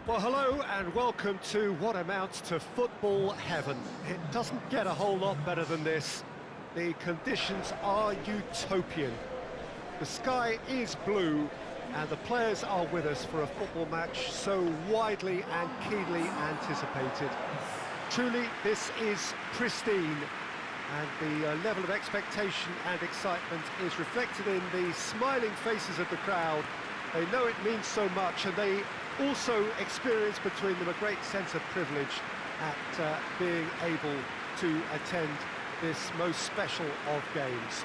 Well, hello and welcome to what amounts to football heaven. It doesn't get a whole lot better than this. The conditions are utopian. The sky is blue and the players are with us for a football match so widely and keenly anticipated. Truly, this is pristine, and the level of expectation and excitement is reflected in the smiling faces of the crowd. They know it means so much, and they also experience between them a great sense of privilege at being able to attend this most special of games.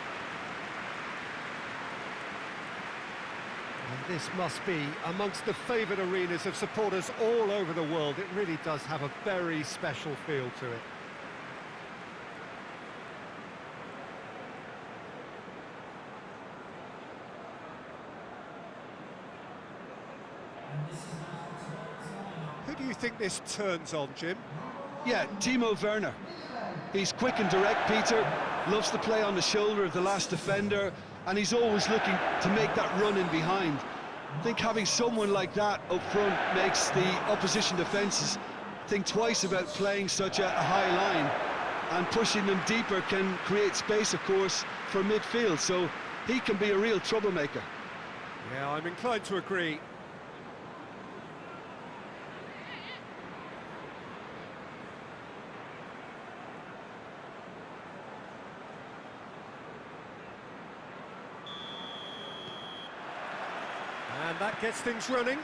And this must be amongst the favoured arenas of supporters all over the world. It really does have a very special feel to it. Who do you think this turns on, Jim? Yeah, Timo Werner. He's quick and direct, Peter, loves to play on the shoulder of the last defender, and he's always looking to make that run in behind. I think having someone like that up front makes the opposition defences think twice about playing such a high line, and pushing them deeper can create space, of course, for midfield, so he can be a real troublemaker. Yeah, I'm inclined to agree. And that gets things running.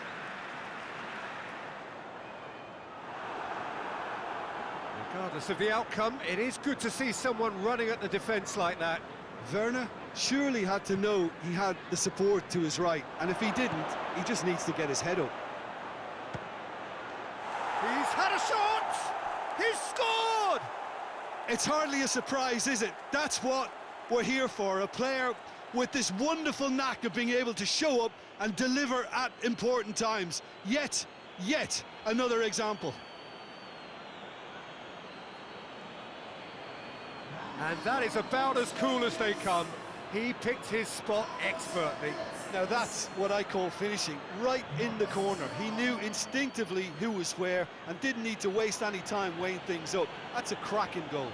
Regardless of the outcome, it is good to see someone running at the defence like that. Werner surely had to know he had the support to his right, and if he didn't, he just needs to get his head up. He's had a shot! He's scored! It's hardly a surprise, is it? That's what we're here for, a player with this wonderful knack of being able to show up and deliver at important times. Yet another example. And that is about as cool as they come. He picked his spot expertly. Now that's what I call finishing, right in the corner. He knew instinctively who was where and didn't need to waste any time weighing things up. That's a cracking goal.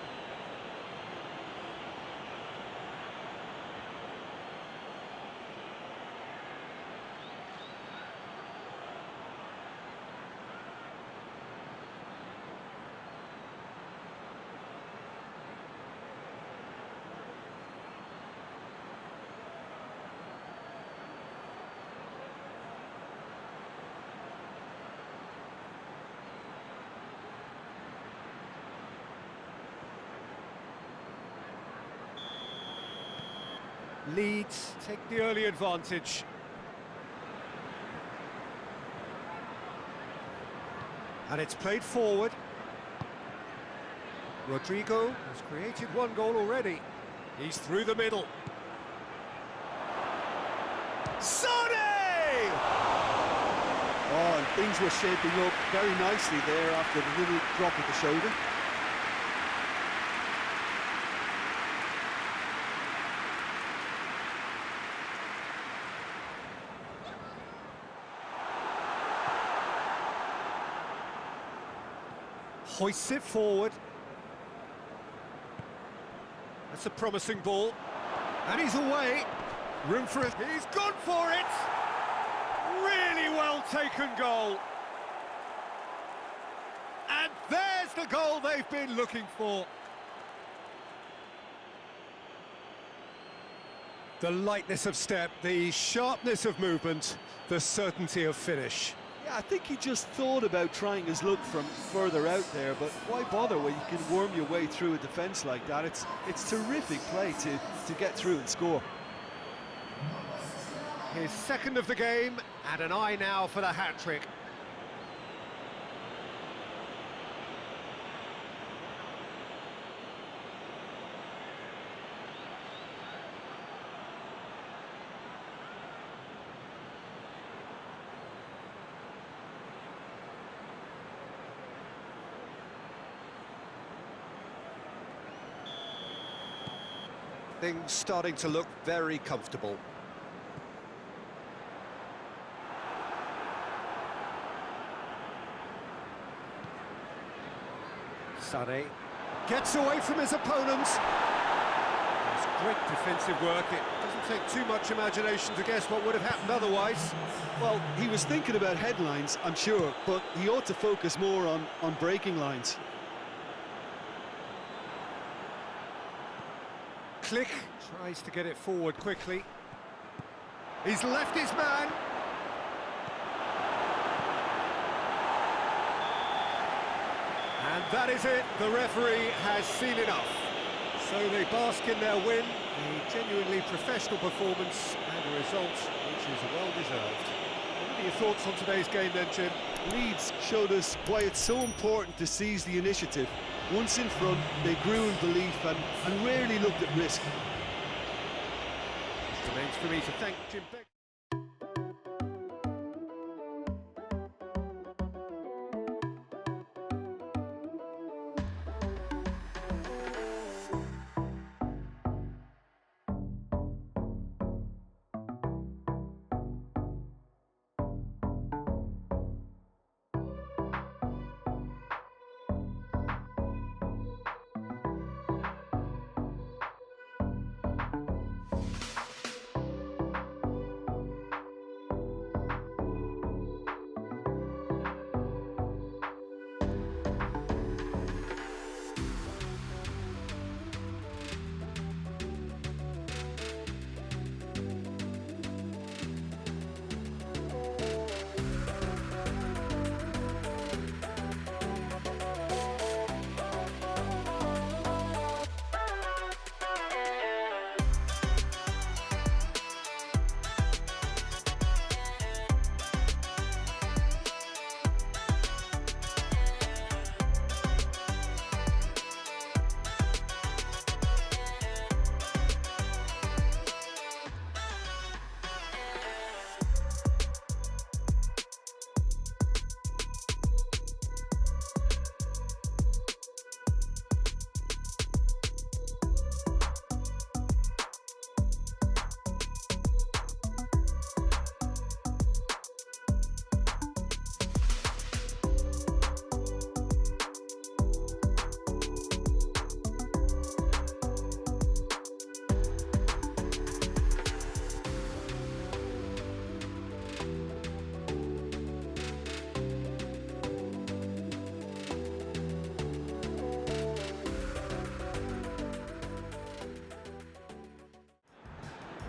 Leeds take the early advantage. And it's played forward. Rodrigo has created one goal already. He's through the middle. Sane! Oh, and things were shaping up very nicely there after the little drop at the shoulder. Hoists it forward. That's a promising ball. And he's away. Room for it. He's gone for it! Really well second goal. And there's the goal they've been looking for. The lightness of step, the sharpness of movement, the certainty of finish. Yeah, I think he just thought about trying his luck from further out there, but why bother when you can worm your way through a defence like that? It's terrific play to get through and score. His second of the game, and an eye now for the hat-trick. Things starting to look very comfortable. Sané gets away from his opponents. It's great defensive work. It doesn't take too much imagination to guess what would have happened otherwise. Well, he was thinking about headlines, I'm sure, but he ought to focus more on breaking lines. Click tries to get it forward quickly. He's left his man. And that is it. The referee has seen enough. So they bask in their win, a genuinely professional performance and a result which is well-deserved. What are your thoughts on today's game then, Jim? Leeds showed us why it's so important to seize the initiative. Once in front, they grew in belief and rarely looked at risk. It remains for me to thank Jim Beck.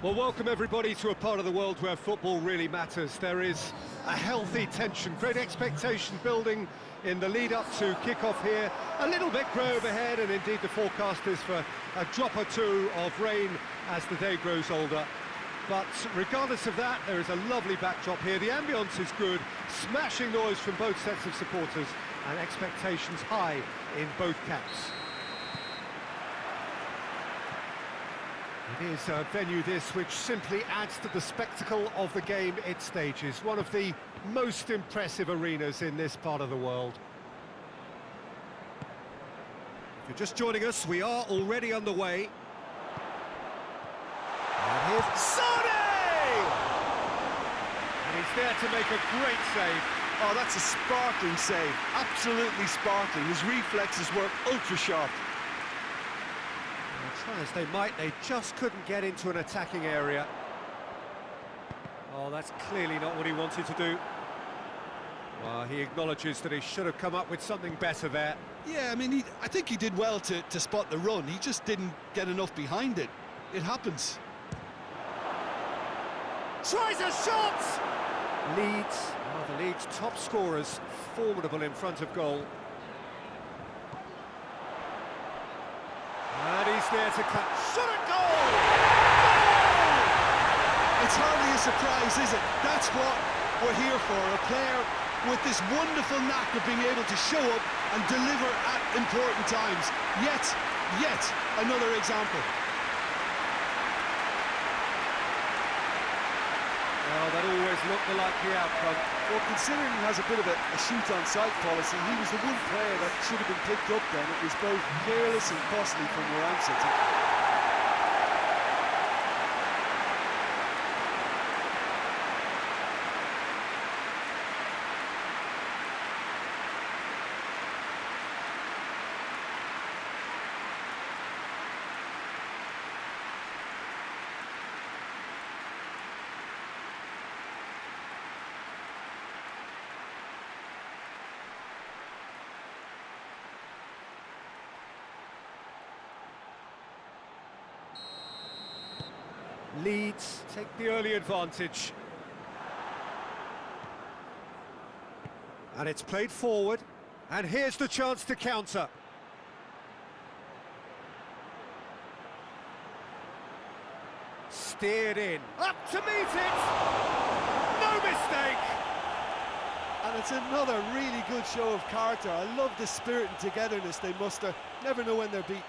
Well, welcome everybody to a part of the world where football really matters. There is a healthy tension, great expectation building in the lead-up to kick-off here. A little bit grey overhead, and indeed the forecast is for a drop or two of rain as the day grows older. But regardless of that, there is a lovely backdrop here. The ambience is good, smashing noise from both sets of supporters, and expectations high in both camps. It is a venue this which simply adds to the spectacle of the game it stages. One of the most impressive arenas in this part of the world. If you're just joining us, we are already underway. And here's Sané! And he's there to make a great save. Oh, that's a sparkling save. Absolutely sparkling. His reflexes were ultra-sharp. Try as they might, they just couldn't get into an attacking area. Oh, that's clearly not what he wanted to do. Well, he acknowledges that he should have come up with something better there. Yeah, I mean, I think he did well to spot the run. He just didn't get enough behind it. It happens. Tries a shot! Leeds, one of the league's top scorers, formidable in front of goal. And he's there to cut. Shot at goal! Goal! It's hardly a surprise, is it? That's what we're here for, a player with this wonderful knack of being able to show up and deliver at important times. Yet another example. Well, that always looked the likely outcome. Well, considering he has a bit of a shoot-on-sight policy, he was the one player that should have been picked up then. It was both careless and costly from where I'm sitting. Leeds take the early advantage. And it's played forward, and here's the chance to counter. Steered in, up to meet it! No mistake! And it's another really good show of character. I love the spirit and togetherness they muster. Never know when they're beaten.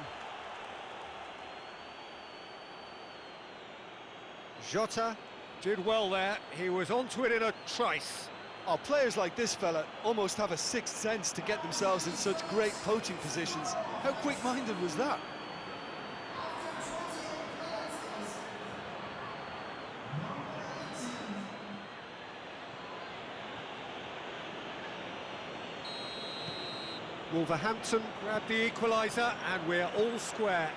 Jota did well there. He was onto it in a trice. Oh, players like this fella almost have a sixth sense to get themselves in such great poaching positions. How quick-minded was that? Wolverhampton grabbed the equaliser, and we're all square.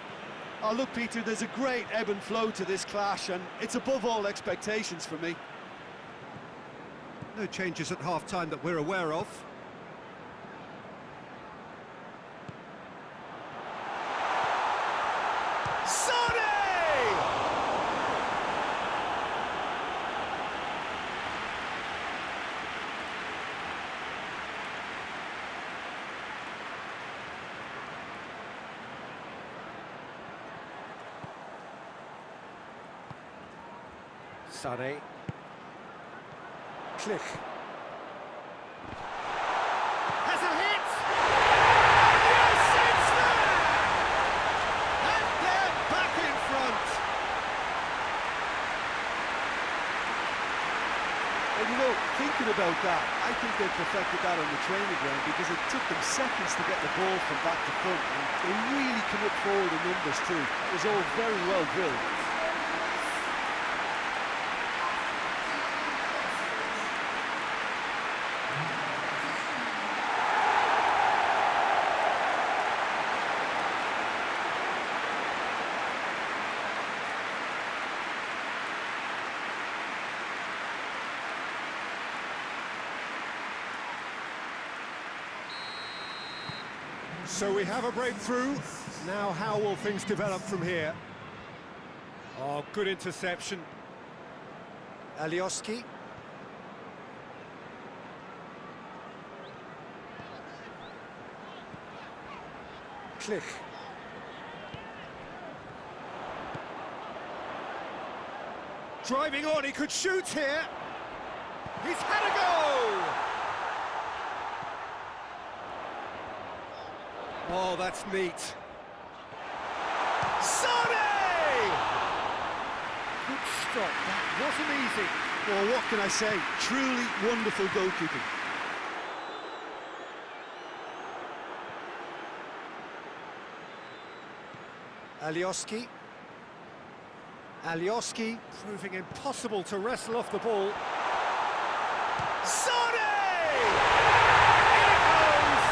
Oh, look, Peter, there's a great ebb and flow to this clash, and it's above all expectations for me. No changes at half-time that we're aware of. Sonny! Sonny. Click. Has a hit! Yes, it's there! And they're back in front! And you know, thinking about that, I think they perfected that on the training ground because it took them seconds to get the ball from back to front, and they really come up forward in numbers too. It was all very well drilled. So we have a breakthrough. Now how will things develop from here? Oh, good interception. Alioski. Click. Driving on, he could shoot here. He's had a go! Oh, that's neat. Sonny! Good stop, that wasn't easy. Well, what can I say? Truly wonderful goalkeeping. Alioski. Alioski proving impossible to wrestle off the ball. Sonny! In it goes!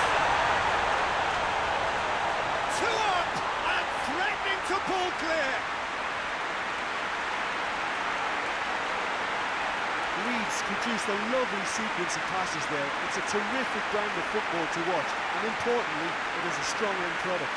Two up and threatening to pull clear. Leeds produced a lovely sequence of passes there. It's a terrific brand of football to watch, and importantly, it is a strong end product.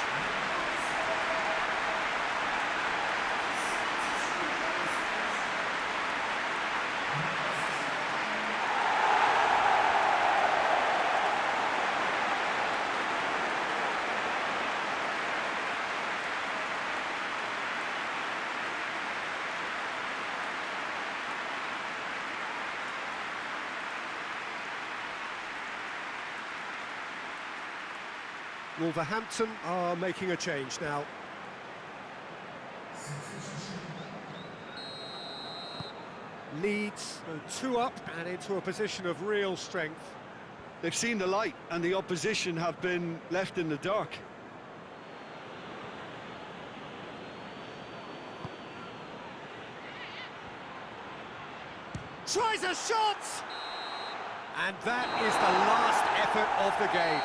Wolverhampton are making a change now. Leeds go 2 up and into a position of real strength. They've seen the light, and the opposition have been left in the dark. Tries a shot! And that is the last effort of the game.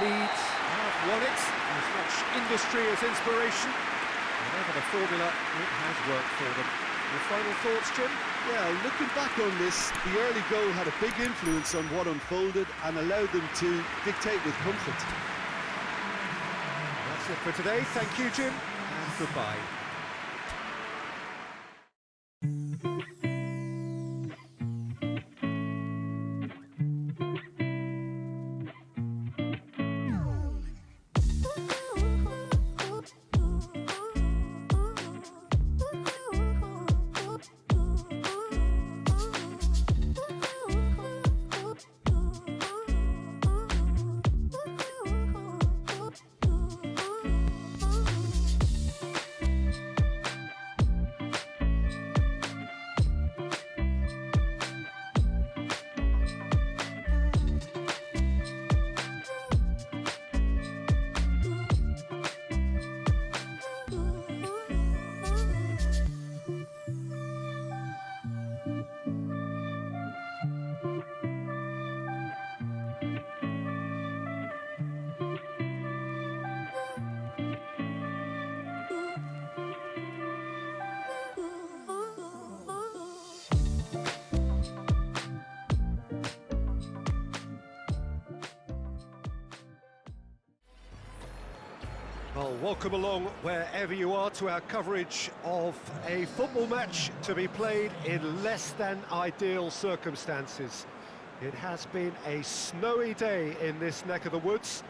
Leeds have won it, as much industry as inspiration. Whatever the formula, it has worked for them. Your final thoughts, Jim? Yeah, looking back on this, the early goal had a big influence on what unfolded and allowed them to dictate with comfort. That's it for today. Thank you, Jim, and goodbye. Well, welcome along wherever you are to our coverage of a football match to be played in less than ideal circumstances. It has been a snowy day in this neck of the woods,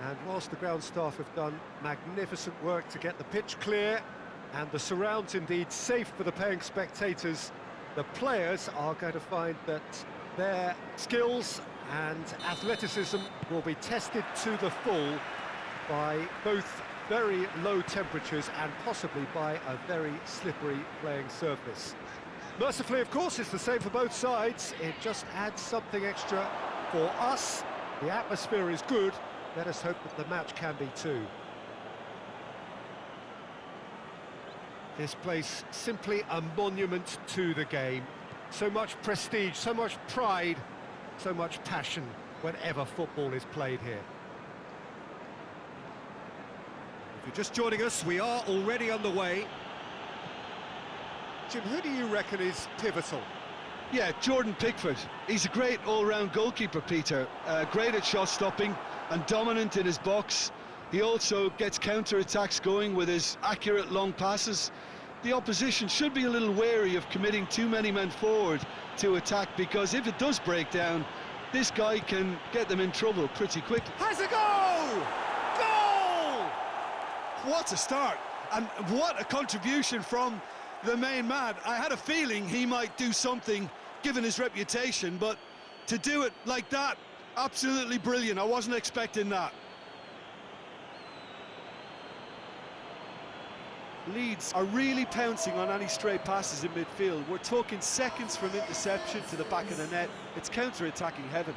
and whilst the ground staff have done magnificent work to get the pitch clear and the surrounds indeed safe for the paying spectators, the players are going to find that their skills and athleticism will be tested to the full by both very low temperatures and possibly by a very slippery playing surface. Mercifully, of course, it's the same for both sides. It just adds something extra for us. The atmosphere is good. Let us hope that the match can be too. This place simply a monument to the game. So much prestige, so much pride, so much passion whenever football is played here. If you're just joining us, we are already underway. Jim, who do you reckon is pivotal? Yeah, Jordan Pickford. He's a great all-round goalkeeper, Peter. Great at shot-stopping and dominant in his box. He also gets counter-attacks going with his accurate long passes. The opposition should be a little wary of committing too many men forward to attack, because if it does break down, this guy can get them in trouble pretty quickly. Has a goal! Goal! What a start, and what a contribution from the main man. I had a feeling he might do something given his reputation, but to do it like that, absolutely brilliant. I wasn't expecting that. Leeds are really pouncing on any stray passes in midfield. We're talking seconds from interception to the back of the net. It's counter-attacking heaven.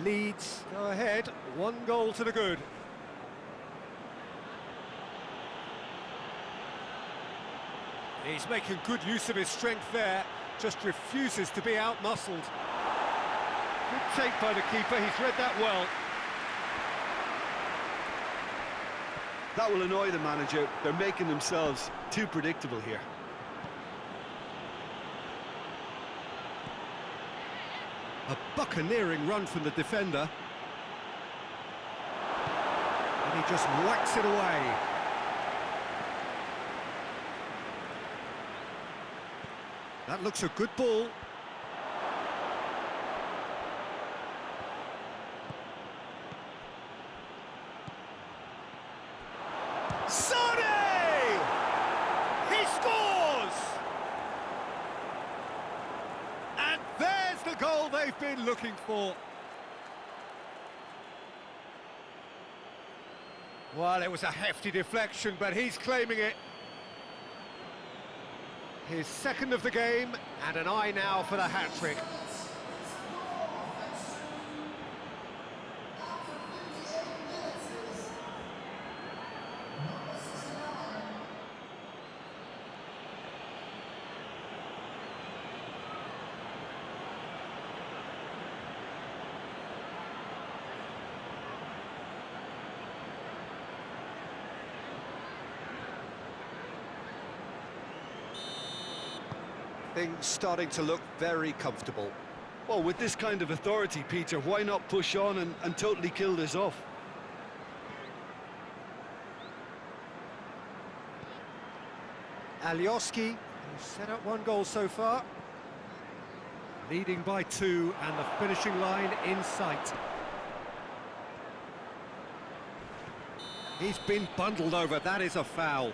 Leeds go ahead, 1 goal to the good. He's making good use of his strength there, just refuses to be out-muscled. Good take by the keeper, he's read that well. That will annoy the manager. They're making themselves too predictable here. A buccaneering run from the defender. And he just whacks it away. That looks a good ball. Sane! He scores! And there's the goal they've been looking for. Well, it was a hefty deflection, but he's claiming it. His second of the game, and an eye now for the hat-trick. Things starting to look very comfortable. Well, with this kind of authority, Peter, why not push on and totally kill this off? Alioski, who's set up 1 goal so far. Leading by 2, and the finishing line in sight. He's been bundled over, that is a foul.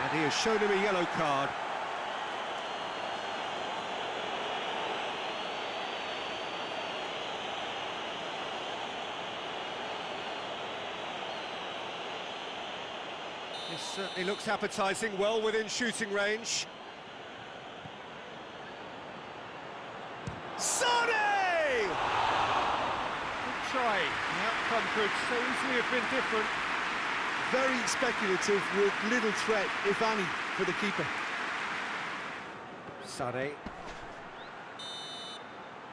And he has shown him a yellow card. This certainly looks appetising, well within shooting range. Sane! Good try. The outcome could so easily have been different. Very speculative with little threat, if any, for the keeper. Sane.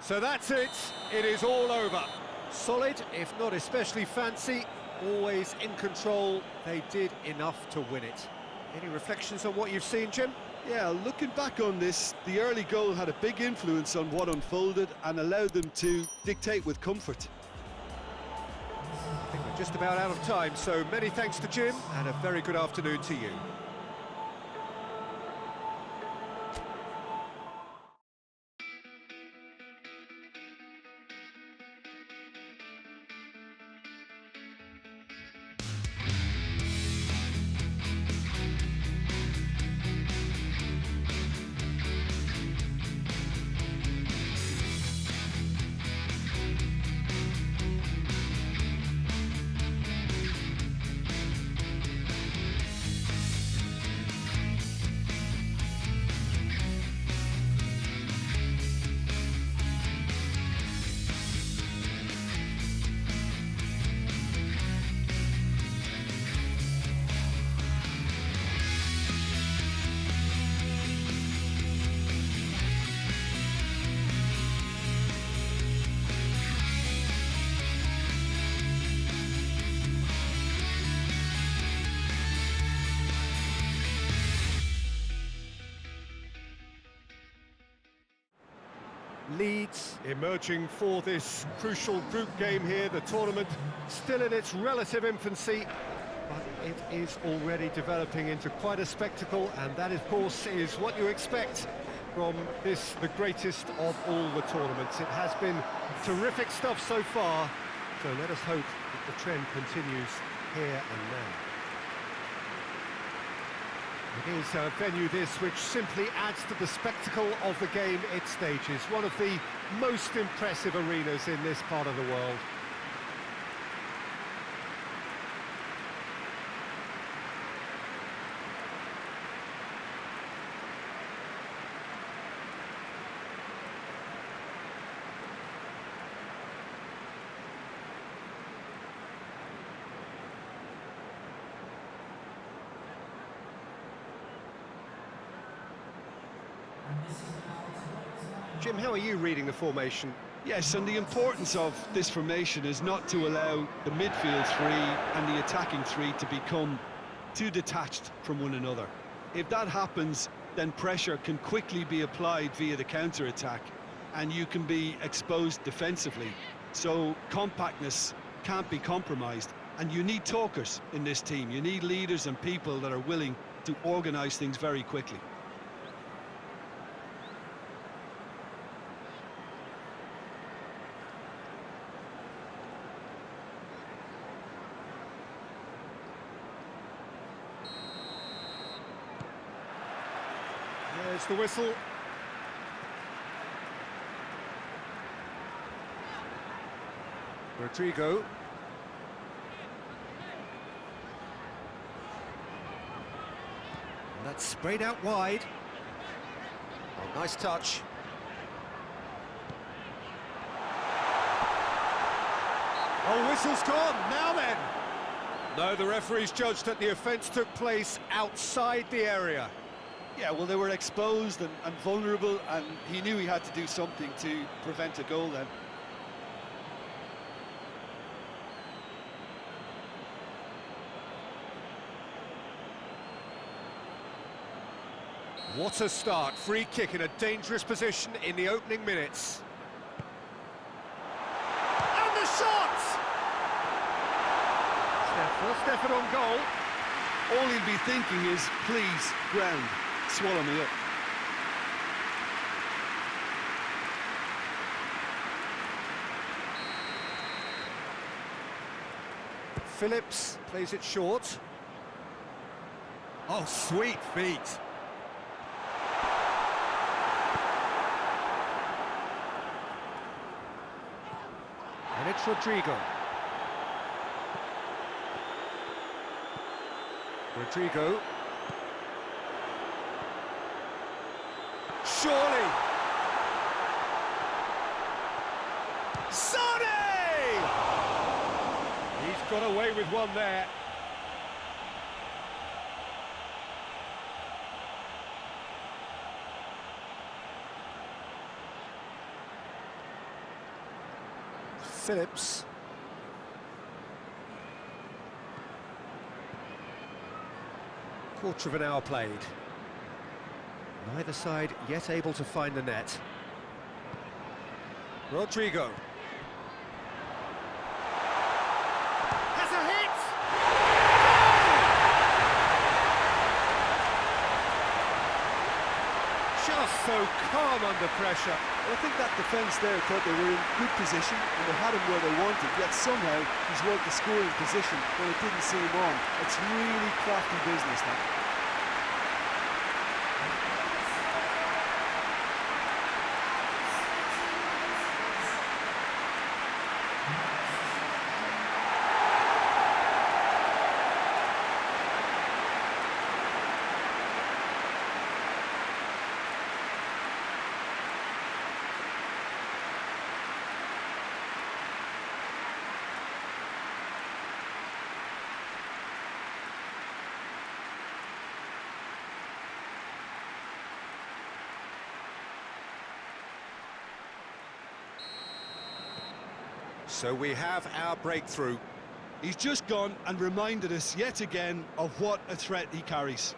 So that's it. It is all over. Solid, if not especially fancy. Always in control, they did enough to win it. Any reflections on what you've seen, Jim? Yeah, looking back on this, the early goal had a big influence on what unfolded and allowed them to dictate with comfort. I think we're just about out of time, so many thanks to Jim, and a very good afternoon to you. Leeds emerging for this crucial group game here, the tournament still in its relative infancy, but it is already developing into quite a spectacle, and that of course is what you expect from this, the greatest of all the tournaments. It has been terrific stuff so far, so let us hope that the trend continues here and now. It is a venue this which simply adds to the spectacle of the game it stages. One of the most impressive arenas in this part of the world. Jim, how are you reading the formation? Yes, and the importance of this formation is not to allow the midfield three and the attacking three to become too detached from one another. If that happens, then pressure can quickly be applied via the counter-attack, and you can be exposed defensively. So compactness can't be compromised, and you need talkers in this team. You need leaders and people that are willing to organise things very quickly. There's the whistle. Rodrigo. And that's sprayed out wide. Oh, nice touch. Oh, whistle's gone. Now then. No, the referee's judged that the offence took place outside the area. Yeah, well, they were exposed and vulnerable, and he knew he had to do something to prevent a goal then. What a start. Free kick in a dangerous position in the opening minutes. And the shot! It's their first effort on goal. All he'll be thinking is, please, ground, swallow me up. Phillips plays it short. Oh, sweet feet. And it's Rodrigo. Rodrigo. Surely. Sane! He's got away with one there. Phillips. Quarter of an hour played. Neither side yet able to find the net. Rodrigo. Has a hit! Just so calm under pressure. I think that defence there thought they were in good position and they had him where they wanted, yet somehow he's worked the scoring position when it didn't see him on. It's really crafty business now. So we have our breakthrough. He's just gone and reminded us yet again of what a threat he carries.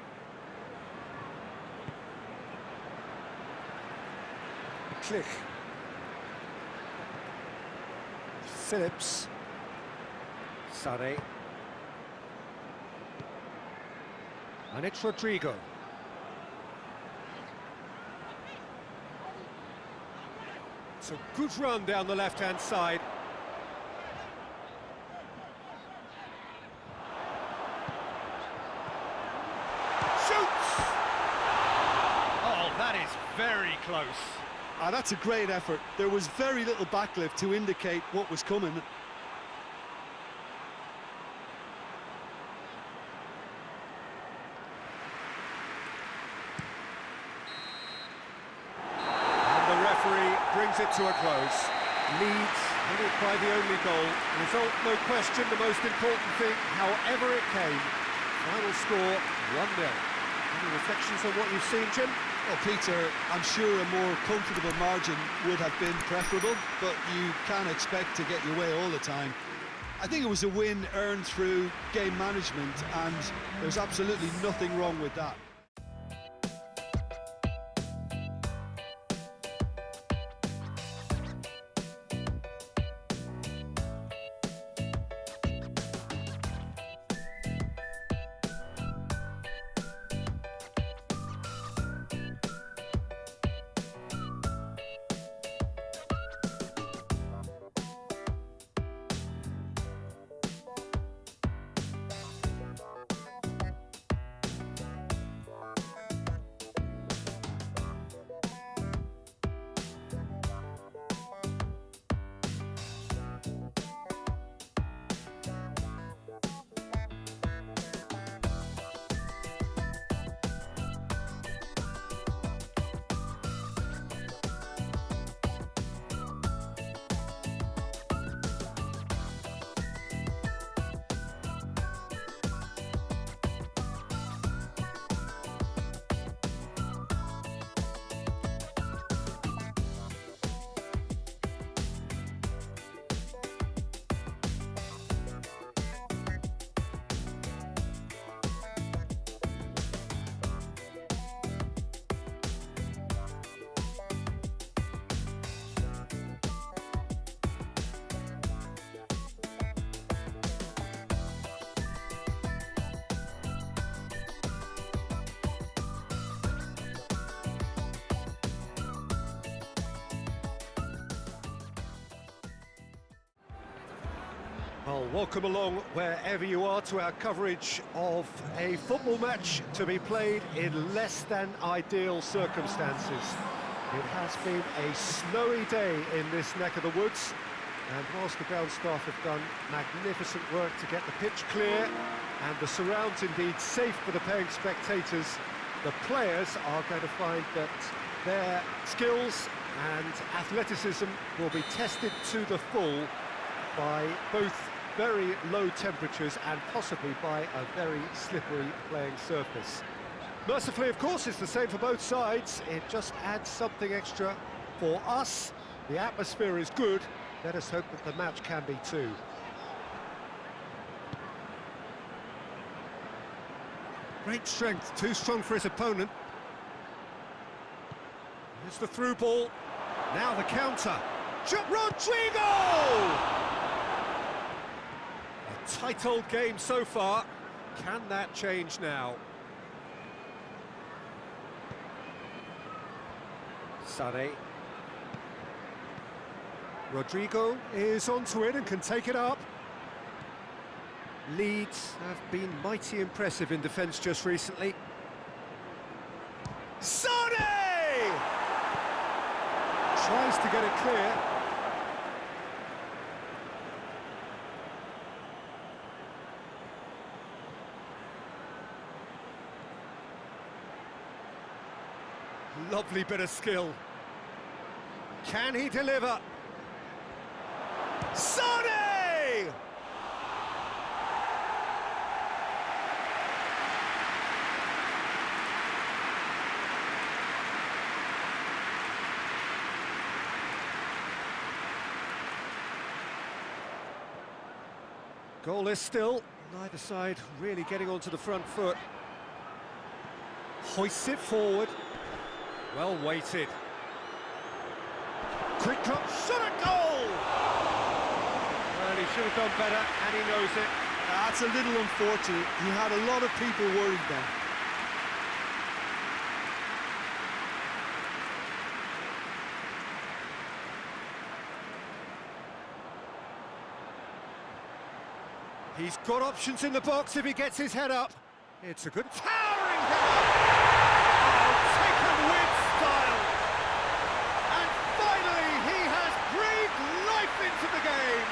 Click. Phillips. Sane. And it's Rodrigo. It's a good run down the left-hand side. Shoots! Oh, that is very close. Ah, that's a great effort. There was very little backlift to indicate what was coming. And the referee brings it to a close. Leeds win it by the only goal. Result, no question, the most important thing, however it came. Final score, 1-0. Any reflections on what you've seen, Jim? Well, Peter, I'm sure a more comfortable margin would have been preferable, but you can't expect to get your way all the time. I think it was a win earned through game management, and there's absolutely nothing wrong with that. Well, welcome along wherever you are to our coverage of a football match to be played in less than ideal circumstances. It has been a snowy day in this neck of the woods, and whilst the ground staff have done magnificent work to get the pitch clear and the surrounds indeed safe for the paying spectators, the players are going to find that their skills and athleticism will be tested to the full by both very low temperatures and possibly by a very slippery playing surface. Mercifully, of course, it's the same for both sides. It just adds something extra for us. The atmosphere is good. Let us hope that the match can be too. Great strength, too strong for his opponent. Here's the through ball. Now the counter. Rodrigo! A tight old game so far. Can that change now? Sane. Rodrigo is onto it and can take it up. Leeds have been mighty impressive in defence just recently. Sane! Tries to get it clear. Lovely bit of skill. Can he deliver? Sane! Goalless still, neither side really getting onto the front foot. Hoists it forward. Well weighted. Quick drop, shot at goal! Well, he should have done better, and he knows it. That's a little unfortunate. He had a lot of people worried then. He's got options in the box if he gets his head up. It's a good towering header! Oh, taken with style! And finally, he has breathed life into the game!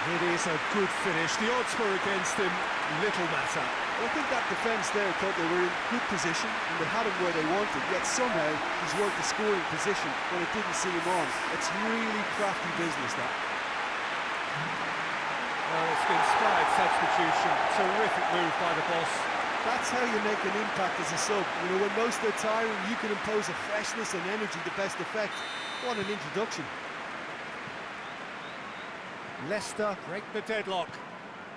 It is a good finish. The odds were against him, little matter. I think that defence there thought they were in good position and they had him where they wanted, yet somehow he's worked the scoring position when it didn't see him on. It's really crafty business, that. Well, it's been inspired substitution. Terrific move by the boss. That's how you make an impact as a sub. You know, when most are tiring, you can impose a freshness and energy to best effect. What an introduction. Leicester break the deadlock.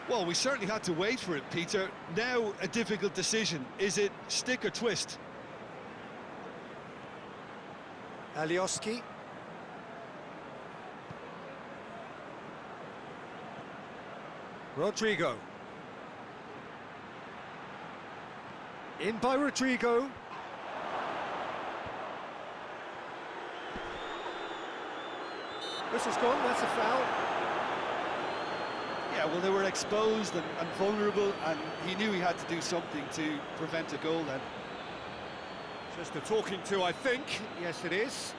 Well, we certainly had to wait for it, Peter. Now a difficult decision. Is it stick or twist? Alioski. Rodrigo. In by Rodrigo. Whistle's gone, that's a foul. Yeah, well, they were exposed and vulnerable, and he knew he had to do something to prevent a goal then. Just a talking to, I think. Yes, it is.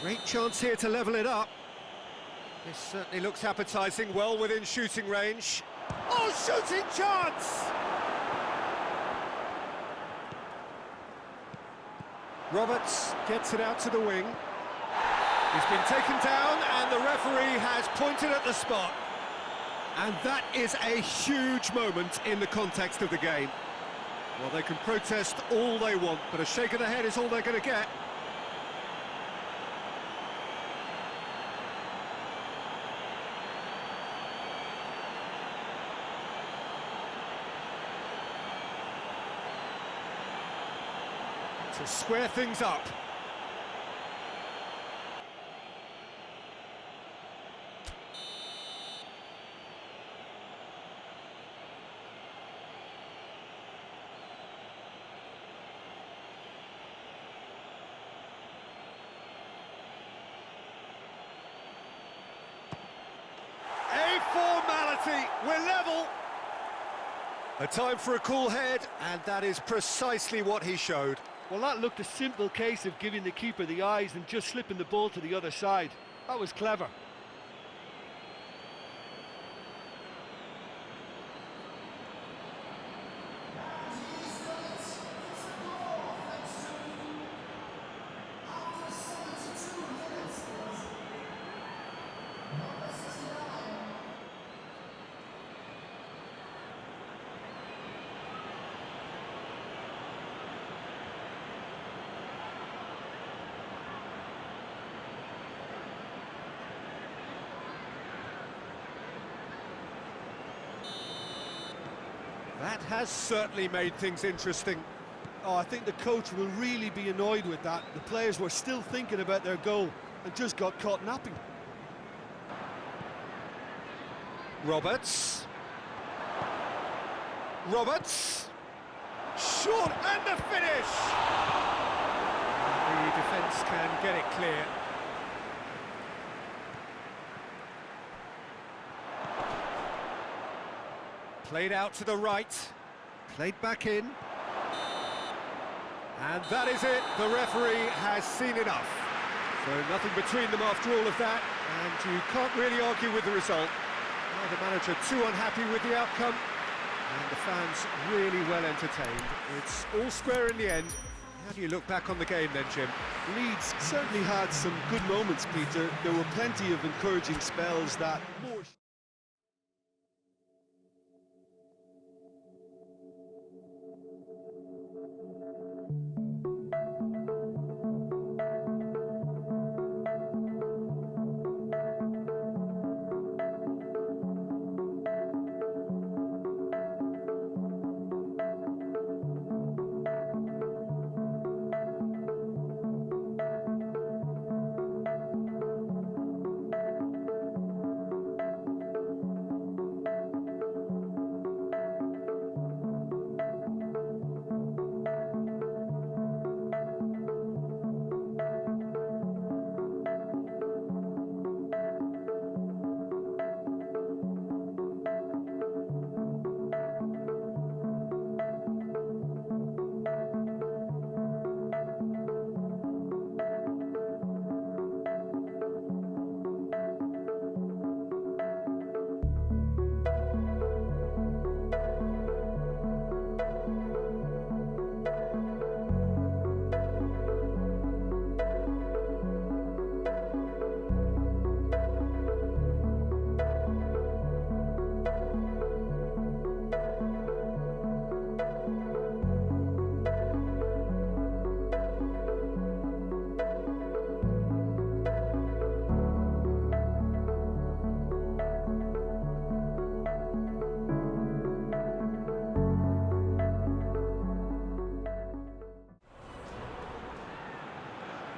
Great chance here to level it up. This certainly looks appetising, well within shooting range. Oh, shooting chance! Roberts gets it out to the wing. He's been taken down and the referee has pointed at the spot. And that is a huge moment in the context of the game. Well, they can protest all they want, but a shake of the head is all they're going to get. To square things up. A formality, we're level. A time for a cool head, and that is precisely what he showed. Well, that looked a simple case of giving the keeper the eyes and just slipping the ball to the other side. That was clever. That has certainly made things interesting. Oh, I think the coach will really be annoyed with that. The players were still thinking about their goal and just got caught napping. Roberts. Roberts. Short and the finish! The defence can get it clear. Played out to the right, played back in. And that is it, the referee has seen enough. So nothing between them after all of that, and you can't really argue with the result. Now the manager too unhappy with the outcome, and the fans really well entertained. It's all square in the end. How do you look back on the game then, Jim? Leeds certainly had some good moments, Peter. There were plenty of encouraging spells that more...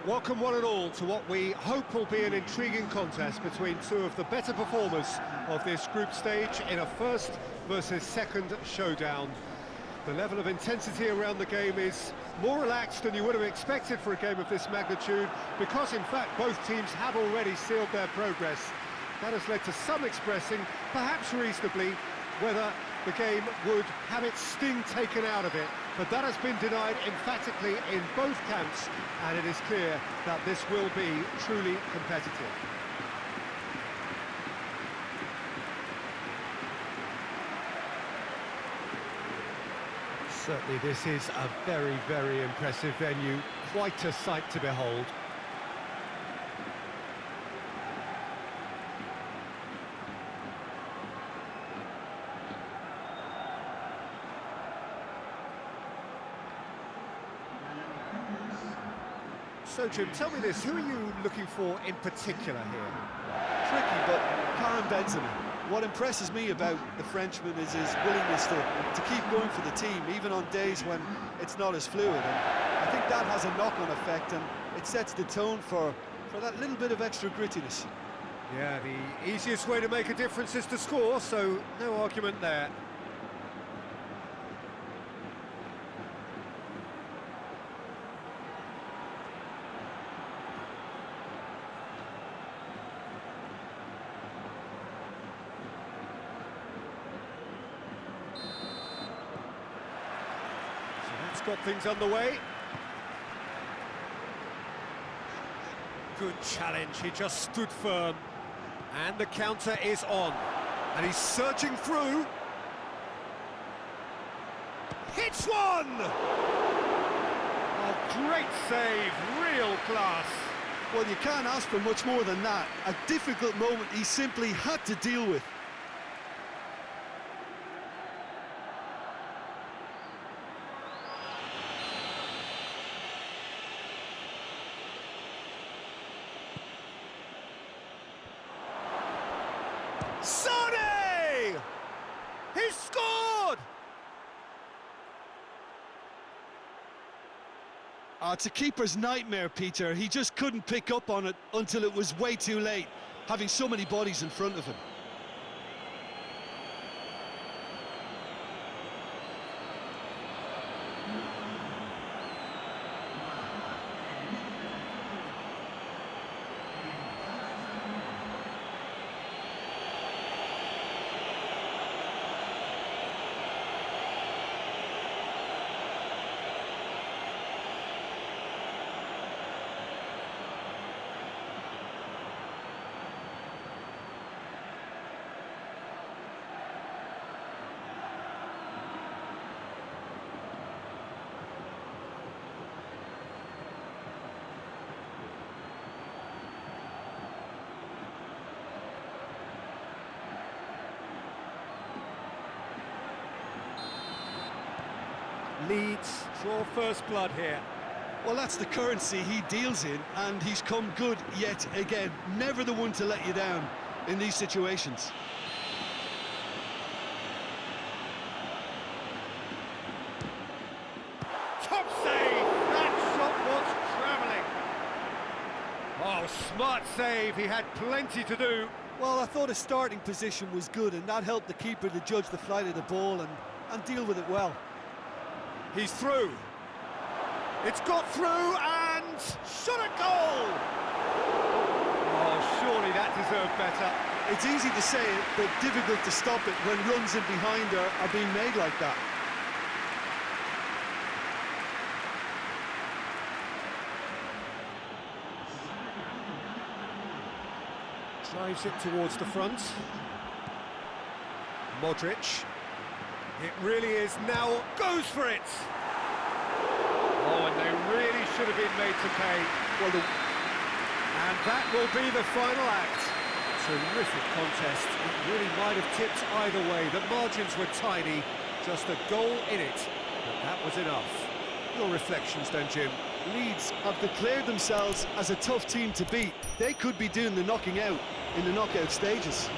welcome one and all to what we hope will be an intriguing contest between two of the better performers of this group stage in a first versus second showdown. The level of intensity around the game is more relaxed than you would have expected for a game of this magnitude, because in fact both teams have already sealed their progress. That has led to some expressing, perhaps reasonably, whether the game would have its sting taken out of it, but that has been denied emphatically in both camps, and it is clear that this will be truly competitive. Certainly this is a very, very impressive venue, quite a sight to behold. So, Jim, tell me this, who are you looking for in particular here? Tricky, but Karim Benzema. What impresses me about the Frenchman is his willingness to keep going for the team, even on days when it's not as fluid. And I think that has a knock-on effect, and it sets the tone for that little bit of extra grittiness. Yeah, the easiest way to make a difference is to score, so no argument there. Got things underway. Good challenge, he just stood firm. And the counter is on. And he's surging through. Hits one! A great save, real class. Well, you can't ask for much more than that. A difficult moment he simply had to deal with. Sonny! He scored! It's a keeper's nightmare, Peter. He just couldn't pick up on it until it was way too late, having so many bodies in front of him. Leeds draw first blood here. Well, that's the currency he deals in, and he's come good yet again. Never the one to let you down in these situations. Top save! That shot was travelling. Oh, smart save, he had plenty to do. Well, I thought his starting position was good, and that helped the keeper to judge the flight of the ball and deal with it well. He's through. It's got through and shot a goal! Oh, surely that deserved better. It's easy to say it, but difficult to stop it when runs in behind are being made like that. Drives it towards the front. Modric. It really is now, goes for it! Oh, and they really should have been made to pay. Well, and that will be the final act. Terrific contest. It really might have tipped either way. The margins were tiny, just a goal in it. But that was enough. Your reflections then, Jim? Leeds have declared themselves as a tough team to beat. They could be doing the knocking out in the knockout stages.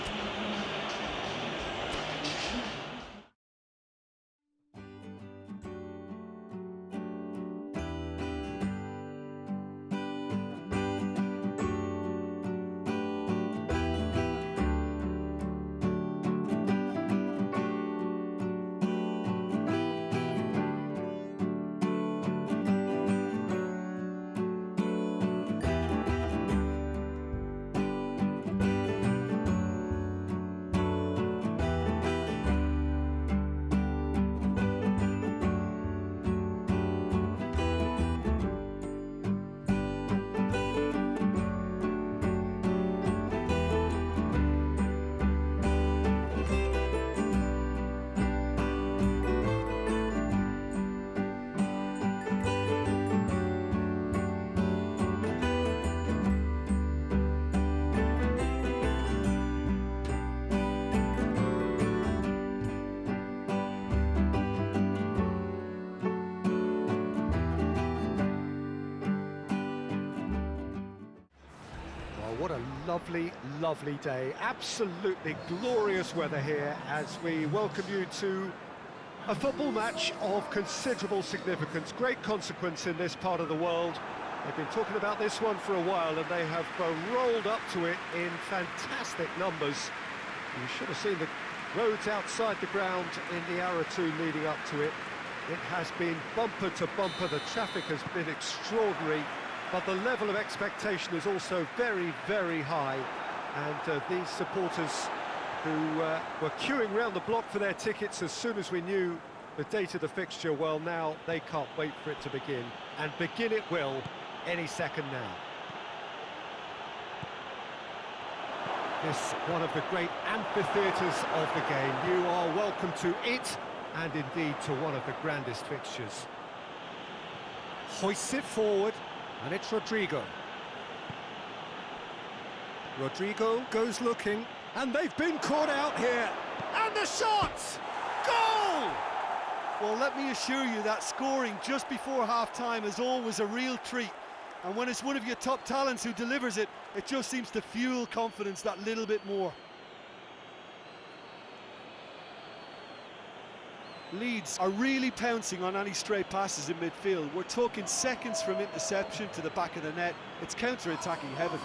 lovely, lovely day. Absolutely glorious weather here as we welcome you to a football match of considerable significance, great consequence in this part of the world. They've been talking about this one for a while and they have rolled up to it in fantastic numbers. You should have seen the roads outside the ground in the hour or two leading up to it. It has been bumper to bumper, the traffic has been extraordinary, but the level of expectation is also very, very high. And these supporters who were queuing round the block for their tickets as soon as we knew the date of the fixture, well, now they can't wait for it to begin. And begin it will any second now. This one of the great amphitheatres of the game. You are welcome to it, and indeed to one of the grandest fixtures. Hoists it forward, and it's Rodrigo. Rodrigo goes looking, and they've been caught out here. And the shot! Goal! Well, let me assure you that scoring just before half-time is always a real treat. And when it's one of your top talents who delivers it, it just seems to fuel confidence that little bit more. Leeds are really pouncing on any stray passes in midfield. We're talking seconds from interception to the back of the net. It's counter-attacking heaven.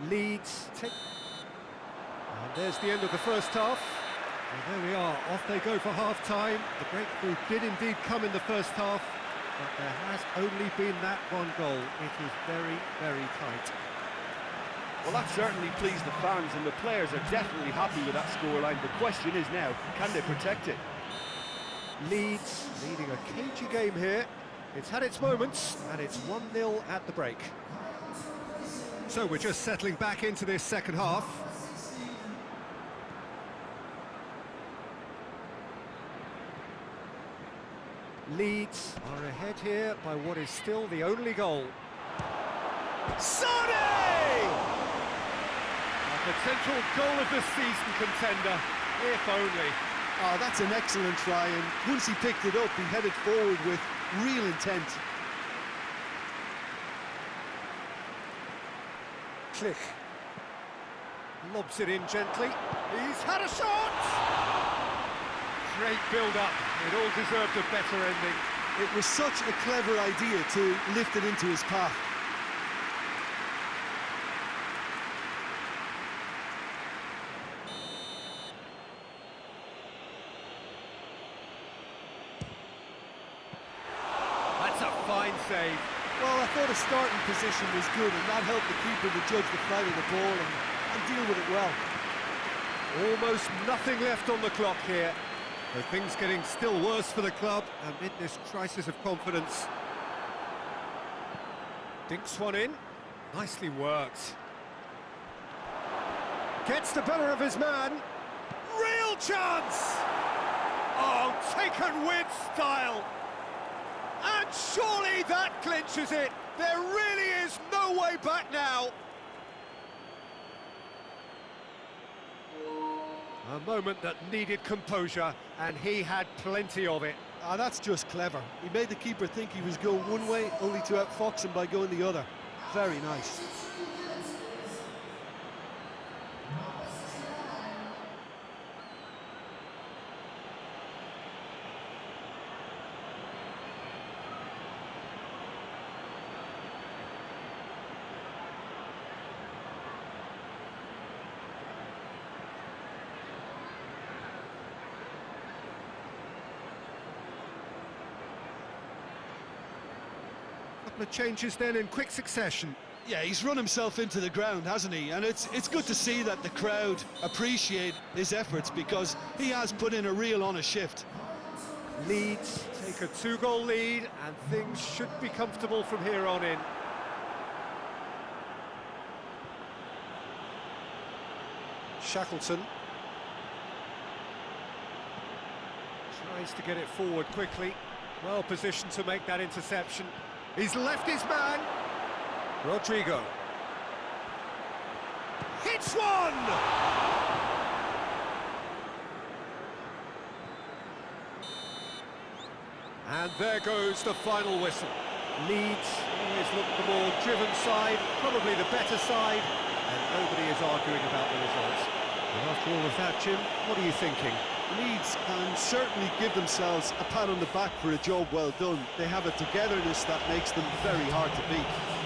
Leeds take... And there's the end of the first half. And there we are, off they go for half-time. The breakthrough did indeed come in the first half, but there has only been that one goal. It is very, very tight. Well, that certainly pleased the fans, and the players are definitely happy with that scoreline. The question is now, can they protect it? Leeds leading a cagey game here. It's had its moments, and it's 1-0 at the break. So we're just settling back into this second half. Leeds are ahead here by what is still the only goal. Sonny! A potential goal of the season contender, if only. Oh, that's an excellent try, and once he picked it up, he headed forward with real intent. Klich lobs it in gently. He's had a shot! Great build-up. It all deserved a better ending. It was such a clever idea to lift it into his path. That's a fine save. Well, I thought his starting position was good, and that helped the keeper to judge the flight of the ball and deal with it well. Almost nothing left on the clock here. So things getting still worse for the club amid this crisis of confidence. Dinks one in. Nicely worked. Gets the better of his man. Real chance! Oh, taken with style. And surely that clinches it. There really is no way back now. A moment that needed composure, and he had plenty of it. Ah, that's just clever. He made the keeper think he was going one way, only to outfox him by going the other. Very nice. Couple of changes then in quick succession. Yeah, he's run himself into the ground, hasn't he? And it's good to see that the crowd appreciate his efforts, because he has put in a real honest shift. Leeds take a 2-goal lead, and things should be comfortable from here on in. Shackleton tries to get it forward quickly. Well positioned to make that interception. He's left his man. Rodrigo hits one! And there goes the final whistle. Leeds always look the more driven side, probably the better side, and nobody is arguing about the results. And after all of that, Jim, what are you thinking? Leeds can certainly give themselves a pat on the back for a job well done. They have a togetherness that makes them very hard to beat.